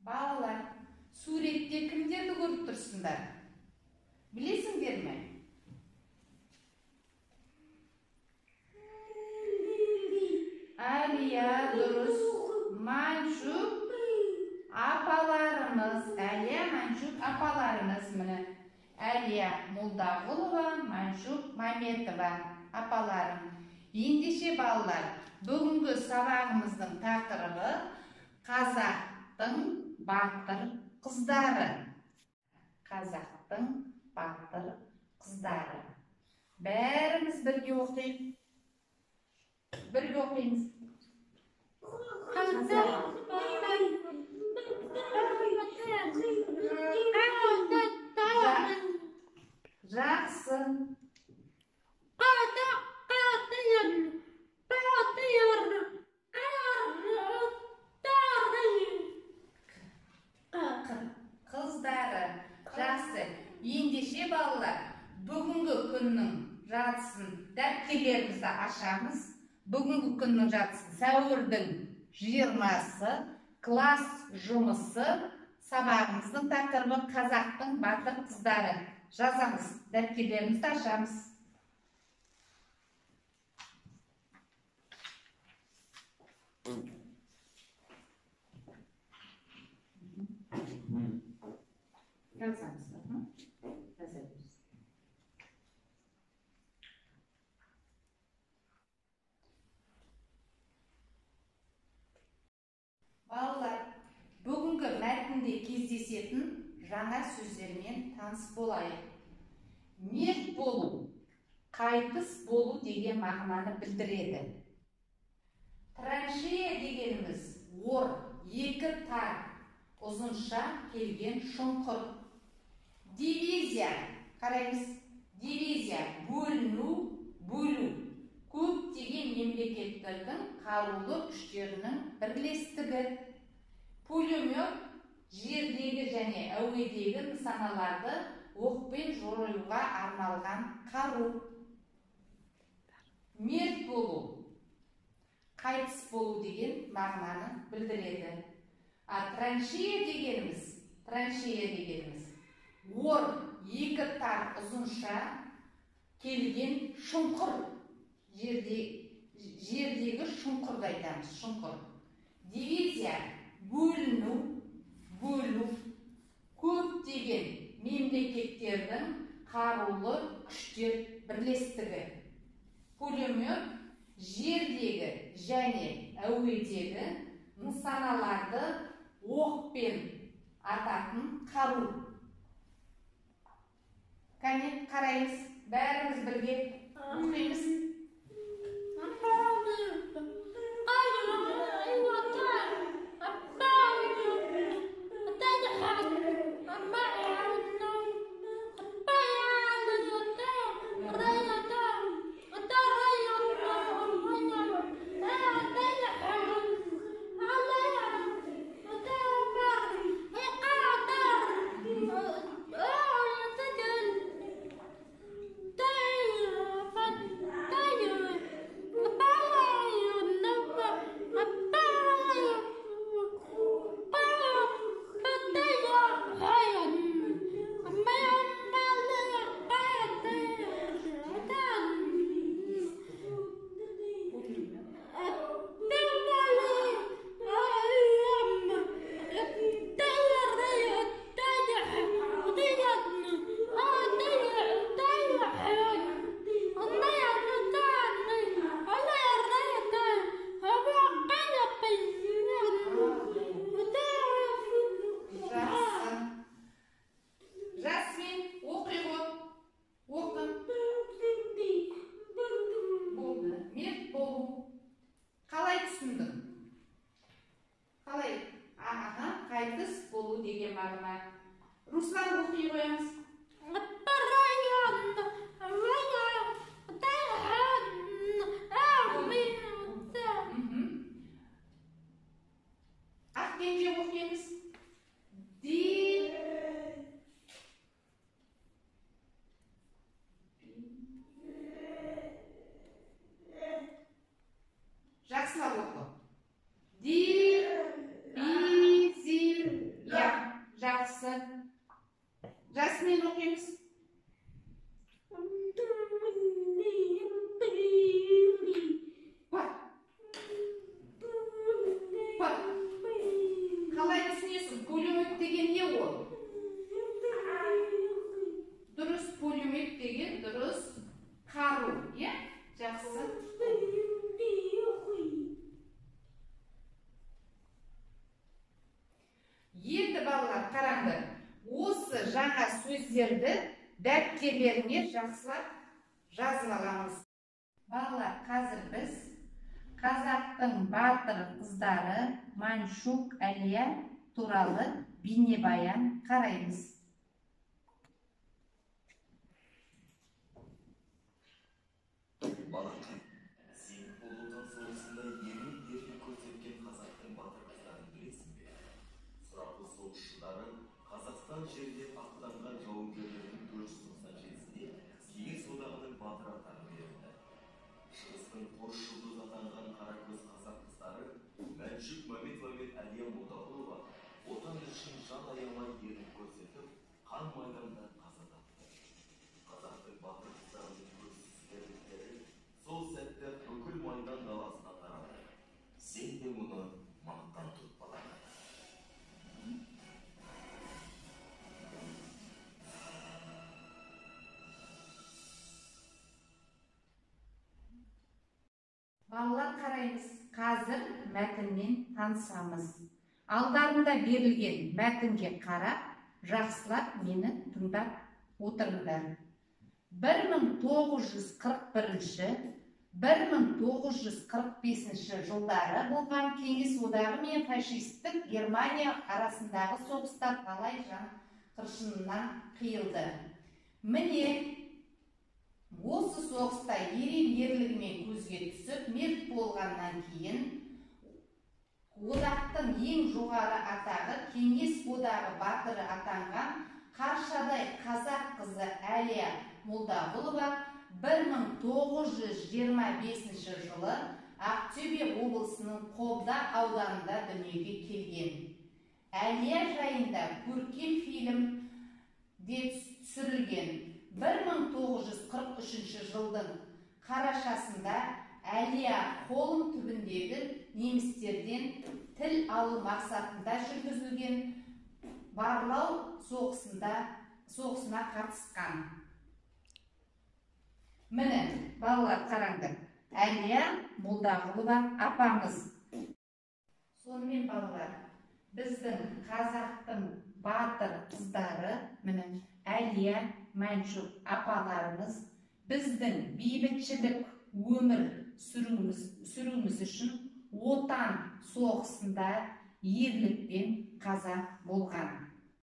Балалар, суретте кімдерді көріп тұрсыңдар? Білесіңдер ме? Әлия, дұрыс. Маншук апаларымыз. Әлия, Маншук апаларымыз. Міне. Әлия Молдағұлова, Маншук Маметова апаларым. Ендеше балалар, бүгінгі сабағымыздың тақырыбы қазақтың батыр қыздары. Қазақтың батыр қыздары. Бәріміз бірге оқиық. Бірге оқимыз. Жақсы. Қыздары. Жақсы. Ендеше балалар, бүгінгі күннің жартысын дәптерлерімізді ашамыз. Бүгінгі күннің жартысын сәуірдің 20-сы класс жұмысы, сабағымыздың тақырыбы қазақтың батыр қыздары. Жазамыз, дәптерлерімізді ашамыз. Жазамыз. Жазамыз. Балалар, бүгінгі мәтінде кездесетін жаңа сөздермен таныс болайық. Мерт болу, қайтыс болу деген мағынаны білдіреді. Траншея дегеніміз ор, екі тар, ұзынша келген шұңқыр. Дивизия, қараймыз, дивизия, бөліну, бөлу. Көптеген мемлекеттердің қарулы күштерінің бірлестігі. Пулемет, жердегі және әуедегі нысаналарды оқпен жоюға арналған қару. Мерт болу, қайтыс болу деген мағынаны білдіреді. Траншея дегеніміз ор, екі тар, ұзынша келген шұңқыр. Жердегі шұңқырды айтамыз, шұңқыр. Дивизия, бөліну, бөлу. Көптеген мемлекеттердің қарулы күштер бірлестігі. Пулемет, жердегі және әуедегі нысаналарды оқпен ататын қару. Кәне қараймыз, бәріміз бірге оқимыз. Қайтыс болу деген мағына. Руслан оқи қоямыз. Ақкенже оқимыз. Жақсылап оқы. Дивизия. сөздерді дәптерлеріңе жақсылап жазып аламыз. Балалар, қазір біз қазақтың батыр қыздары Маншук Әлия туралы бейнебаян қараймыз. Балақай, сен ұлы отан соғысында ерлік көрсеткен қазақтың батыр қыздарын білесің бе? Сұрапыл соғыс жылдары Қазақстан жерінде аттанған жауынгерлердің 497-сіне Кеңес одағының батыр атағы берілді. Шығыстың қос жұлдыз атанған қаракөз қазақ қыздары Мәншүк Мәметова мен Әлия Молдағұлова отан үшін жан аямай ерлік көрсетіп, қан майданда қаза тапты. Қазақтың батыр қыздарының көзсіз ерліктері сол сәтте бүкіл майдан даласына тарады. Сен де мұны мақтан тұт, балақай. Балалар, қараймыз. Қазір мәтінмен танысамыз. Алдарында берілген мәтінге қарап, жақсылап мені тыңдап отырыңдар. 1941-1945 жылдары болған Кеңес одағы мен фашистік Германия арасындағы соғыстар талай жан қыршынынан қиылды. Міне, осы соғыста ерен ерлігімен көзге түсіп, мерт болғаннан кейін одақтың ең жоғары атағы Кеңес одағы батыры атанған Қаршадай қазақ қызы Әлия Молдағұлова 1925 жылы Ақтөбе облысының Қобда ауданында дүниеге келген. Әлия жайында көркем фильм де түсірілген. 1943 жылдың қарашасында Әлия Холм түбіндегі немістерден тіл алу мақсатында жүргізілген барлау соғысына қатысқан. Міне, балалар, қараңдар, Әлия Молдағұлова апамыз. Сонымен, балалар, біздің қазақтың батыр қыздары, міне, Әлия, Маншук апаларымыз біздің бейбітшілік өмір сүруіміз үшін отан соғысында ерлікпен қаза болған.